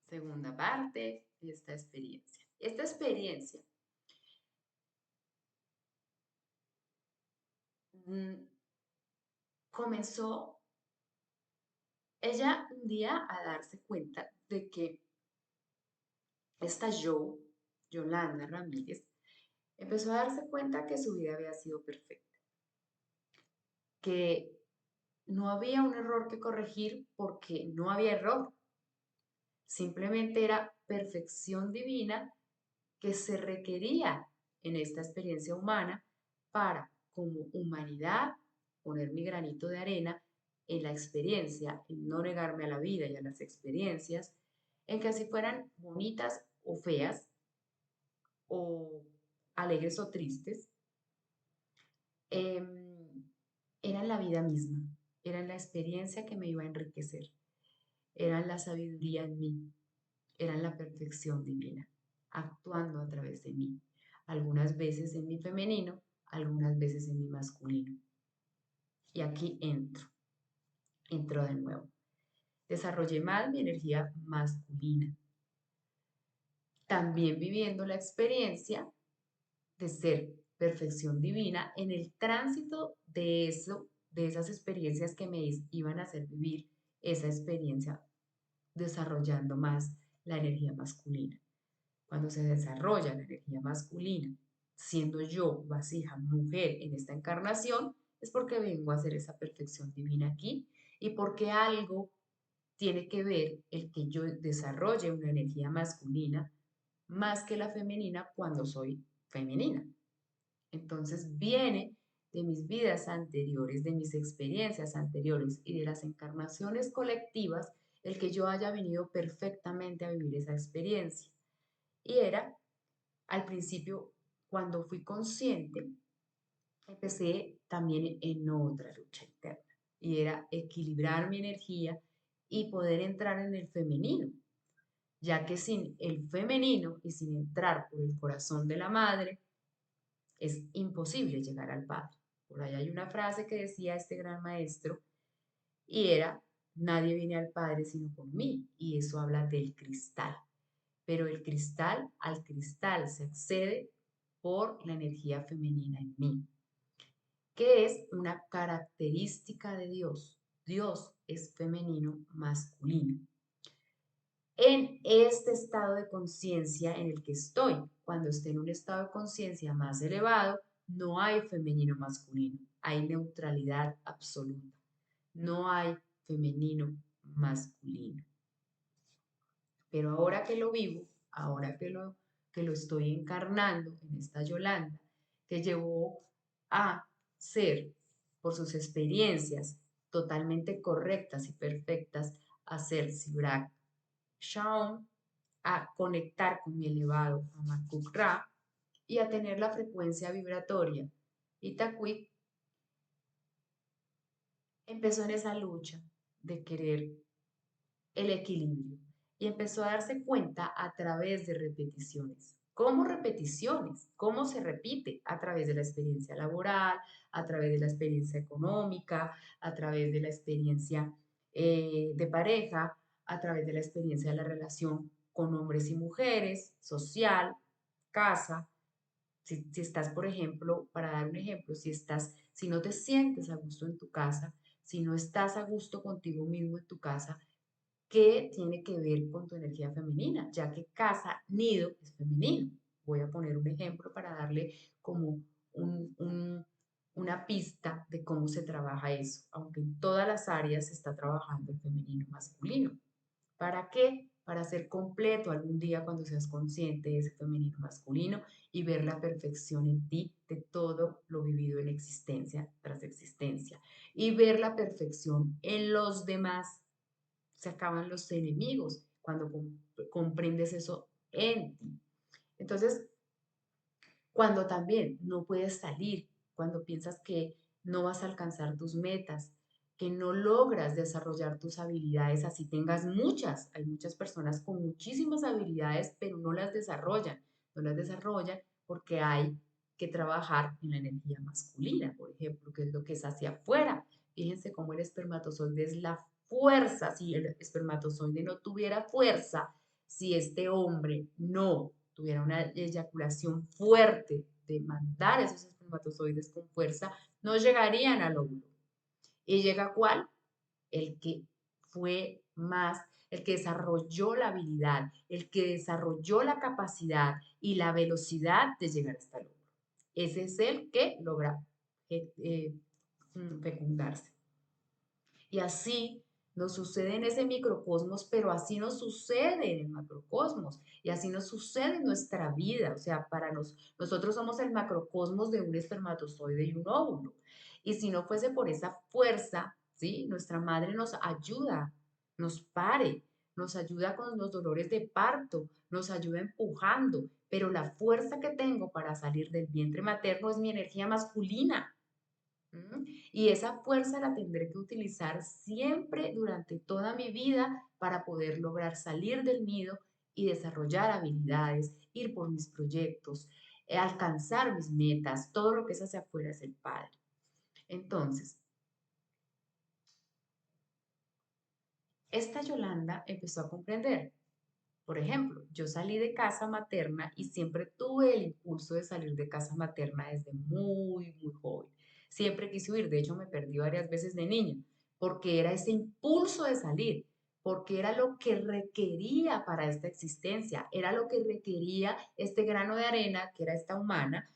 Segunda parte de esta experiencia. Esta experiencia mm, comenzó ella un día a darse cuenta de que esta Yolanda Ramírez, empezó a darse cuenta que su vida había sido perfecta, que no había un error que corregir porque no había error, simplemente era perfección divina que se requería en esta experiencia humana para, como humanidad, poner mi granito de arena en la experiencia, en no negarme a la vida y a las experiencias, en que así fueran bonitas o feas, o alegres o tristes, eran la vida misma, eran la experiencia que me iba a enriquecer, eran la sabiduría en mí, eran la perfección divina, actuando a través de mí, algunas veces en mi femenino, algunas veces en mi masculino. Y aquí entro de nuevo. Desarrollé más mi energía masculina, también viviendo la experiencia de ser perfección divina en el tránsito de eso, de esas experiencias que me iban a hacer vivir esa experiencia, desarrollando más la energía masculina. Cuando se desarrolla la energía masculina, siendo yo vasija mujer en esta encarnación, es porque vengo a hacer esa perfección divina aquí y porque algo tiene que ver el que yo desarrolle una energía masculina más que la femenina cuando soy femenina. Entonces viene de mis vidas anteriores, de mis experiencias anteriores y de las encarnaciones colectivas el que yo haya venido perfectamente a vivir esa experiencia. Y era al principio, cuando fui consciente, empecé también en otra lucha interna y era equilibrar mi energía y poder entrar en el femenino, ya que sin el femenino y sin entrar por el corazón de la madre, es imposible llegar al Padre. Por ahí hay una frase que decía este gran maestro y era, nadie viene al Padre sino por mí, y eso habla del cristal. Pero el cristal, al cristal se accede por la energía femenina en mí, que es una característica de Dios. Dios es femenino masculino. En este estado de conciencia en el que estoy, cuando esté en un estado de conciencia más elevado, no hay femenino masculino, hay neutralidad absoluta, no hay femenino masculino. Pero ahora que lo vivo, ahora que lo estoy encarnando en esta Yolanda, que llevó a ser, por sus experiencias totalmente correctas y perfectas, a ser Sibrak Shaun, a conectar con mi elevado Hamakuk Ra y a tener la frecuencia vibratoria Itacuic, empezó en esa lucha de querer el equilibrio y empezó a darse cuenta a través de repeticiones. ¿Cómo repeticiones? ¿Cómo se repite? A través de la experiencia laboral, a través de la experiencia económica, a través de la experiencia de pareja, a través de la experiencia de la relación con hombres y mujeres, social, casa. Si estás, por ejemplo, para dar un ejemplo, si no te sientes a gusto en tu casa, si no estás a gusto contigo mismo en tu casa, ¿qué tiene que ver con tu energía femenina? Ya que casa, nido es femenino. Voy a poner un ejemplo para darle como un, un, una pista de cómo se trabaja eso, aunque en todas las áreas se está trabajando el femenino masculino. ¿Para qué? Para ser completo algún día cuando seas consciente de ese femenino masculino y ver la perfección en ti de todo lo vivido en existencia tras existencia y ver la perfección en los demás. Se acaban los enemigos cuando comprendes eso en ti. Entonces, cuando también no puedes salir, cuando piensas que no vas a alcanzar tus metas, que no logras desarrollar tus habilidades, así tengas muchas. Hay muchas personas con muchísimas habilidades, pero no las desarrollan. No las desarrollan porque hay que trabajar en la energía masculina, por ejemplo, que es lo que es hacia afuera. Fíjense cómo el espermatozoide es la fuerza. Si el espermatozoide no tuviera fuerza, si este hombre no tuviera una eyaculación fuerte de mandar esos espermatozoides con fuerza, no llegarían al óvulo. ¿Y llega cuál? El que fue más, el que desarrolló la habilidad, el que desarrolló la capacidad y la velocidad de llegar hasta el óvulo. Ese es el que logra fecundarse. Y así nos sucede en ese microcosmos, pero así nos sucede en el macrocosmos y así nos sucede en nuestra vida. O sea, nosotros somos el macrocosmos de un espermatozoide y un óvulo. Y si no fuese por esa fuerza, ¿sí? Nuestra madre nos ayuda, nos pare, nos ayuda con los dolores de parto, nos ayuda empujando, pero la fuerza que tengo para salir del vientre materno es mi energía masculina. ¿Mm? Y esa fuerza la tendré que utilizar siempre durante toda mi vida para poder lograr salir del nido y desarrollar habilidades, ir por mis proyectos, alcanzar mis metas, todo lo que es hacia afuera es el padre. Entonces, esta Yolanda empezó a comprender. Por ejemplo, yo salí de casa materna y siempre tuve el impulso de salir de casa materna desde muy joven. Siempre quise huir, de hecho me perdí varias veces de niña, porque era ese impulso de salir, porque era lo que requería para esta existencia, era lo que requería este grano de arena, que era esta humana,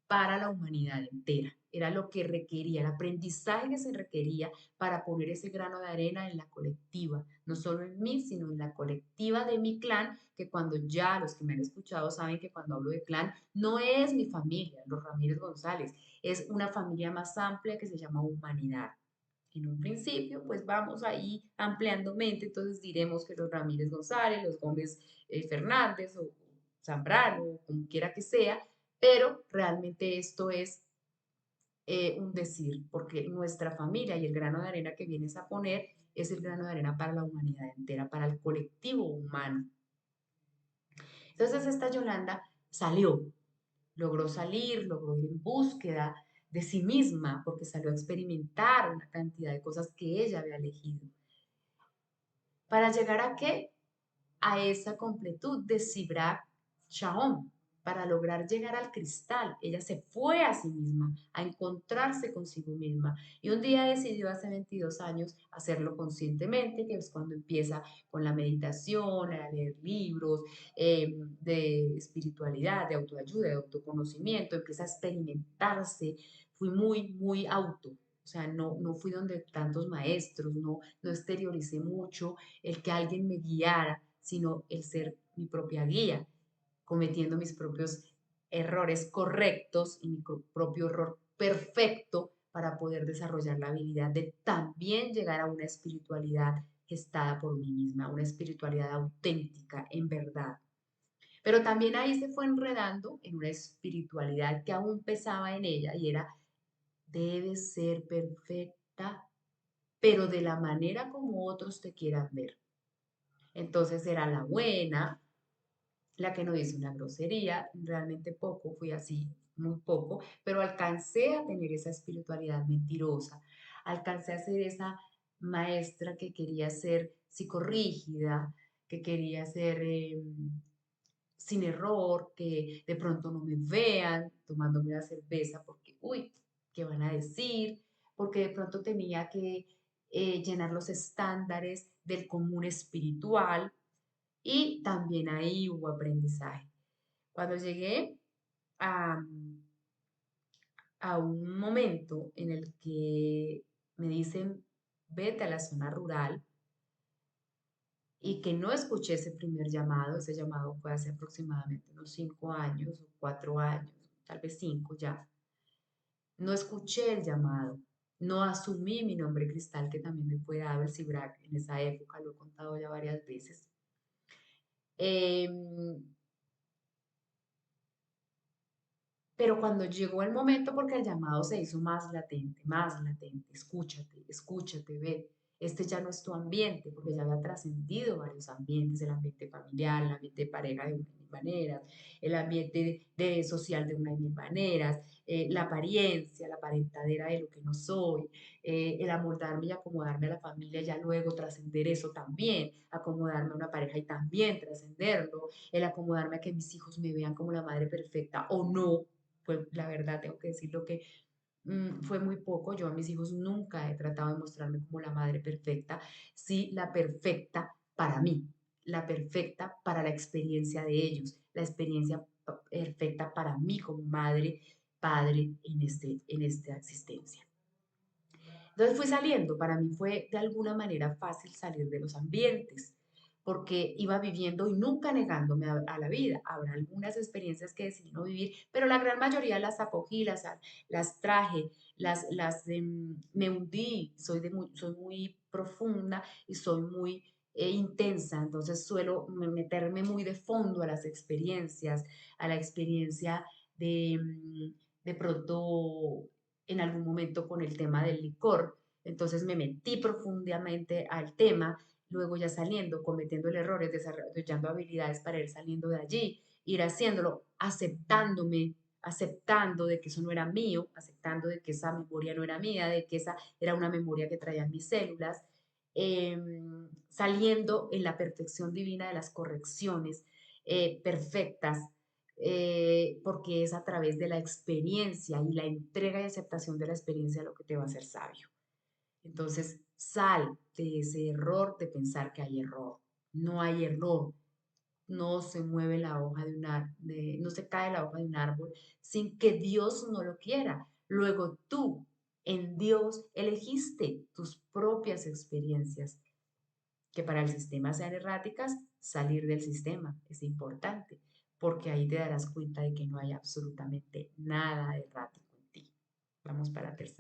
para la humanidad entera. Era lo que requería, el aprendizaje que se requería para poner ese grano de arena en la colectiva, no solo en mí, sino en la colectiva de mi clan, que cuando ya los que me han escuchado saben que cuando hablo de clan no es mi familia, los Ramírez González, es una familia más amplia que se llama humanidad. En un principio, pues vamos ahí ampliando mente, entonces diremos que los Ramírez González, los Gómez Fernández o Zambrano, como quiera que sea, pero realmente esto es un decir, porque nuestra familia y el grano de arena que vienes a poner es el grano de arena para la humanidad entera, para el colectivo humano. Entonces esta Yolanda salió, logró salir, logró ir en búsqueda de sí misma, porque salió a experimentar una cantidad de cosas que ella había elegido. ¿Para llegar a qué? A esa completud de Sibrak Shaom, para lograr llegar al cristal. Ella se fue a sí misma, a encontrarse consigo misma. Y un día decidió hace 22 años hacerlo conscientemente, que es cuando empieza con la meditación, a leer libros de espiritualidad, de autoayuda, de autoconocimiento, empieza a experimentarse. Fui muy auto. O sea, no fui donde tantos maestros, no exterioricé mucho el que alguien me guiara, sino el ser mi propia guía, cometiendo mis propios errores correctos y mi propio error perfecto para poder desarrollar la habilidad de también llegar a una espiritualidad gestada por mí misma, una espiritualidad auténtica, en verdad. Pero también ahí se fue enredando en una espiritualidad que aún pesaba en ella y era, debe ser perfecta, pero de la manera como otros te quieran ver. Entonces era la buena, la que no dice una grosería, realmente poco, fui así, muy poco, pero alcancé a tener esa espiritualidad mentirosa, alcancé a ser esa maestra que quería ser psicorrígida, que quería ser sin error, que de pronto no me vean tomándome una cerveza porque, uy, ¿qué van a decir? Porque de pronto tenía que llenar los estándares del común espiritual y también ahí hubo aprendizaje. Cuando llegué a, a un momento en el que me dicen, vete a la zona rural y que no escuché ese llamado fue hace aproximadamente unos 5 años o 4 años, tal vez 5 ya. No escuché el llamado, no asumí mi nombre cristal que también me fue dado el CIBRAC en esa época, lo he contado ya varias veces. Em, Pero cuando llegó el momento, porque el llamado se hizo más latente, escúchate, ve. este ya no es tu ambiente, porque ya había trascendido varios ambientes, el ambiente familiar, el ambiente de pareja de una y mil maneras, el ambiente social de una y mil maneras, la apariencia, la aparentadera de lo que no soy, el amoldarme y acomodarme a la familia, ya luego trascender eso también, acomodarme a una pareja y también trascenderlo, el acomodarme a que mis hijos me vean como la madre perfecta o no, pues la verdad tengo que decirlo que fue muy poco. Yo a mis hijos nunca he tratado de mostrarme como la madre perfecta, sí la perfecta para mí, la perfecta para la experiencia de ellos, la experiencia perfecta para mí como madre, padre en esta existencia. Entonces fui saliendo, para mí fue de alguna manera fácil salir de los ambientes, porque iba viviendo y nunca negándome a la vida. Habrá algunas experiencias que decidí no vivir, pero la gran mayoría las acogí, las traje, me hundí, soy muy profunda y soy muy intensa, entonces suelo meterme muy de fondo a las experiencias, a la experiencia de pronto en algún momento con el tema del licor. Entonces me metí profundamente al tema, luego ya saliendo, cometiendo el error, desarrollando habilidades para ir saliendo de allí, ir haciéndolo, aceptándome, aceptando de que eso no era mío, aceptando de que esa memoria no era mía, de que esa era una memoria que traían mis células, saliendo en la perfección divina de las correcciones perfectas porque es a través de la experiencia y la entrega y aceptación de la experiencia lo que te va a hacer sabio. Entonces, sal de ese error de pensar que hay error. No hay error. No se mueve la hoja de un no se cae la hoja de un árbol sin que Dios no lo quiera. Luego tú, en Dios, elegiste tus propias experiencias que para el sistema sean erráticas, salir del sistema es importante, porque ahí te darás cuenta de que no hay absolutamente nada errático en ti. Vamos para la tercera.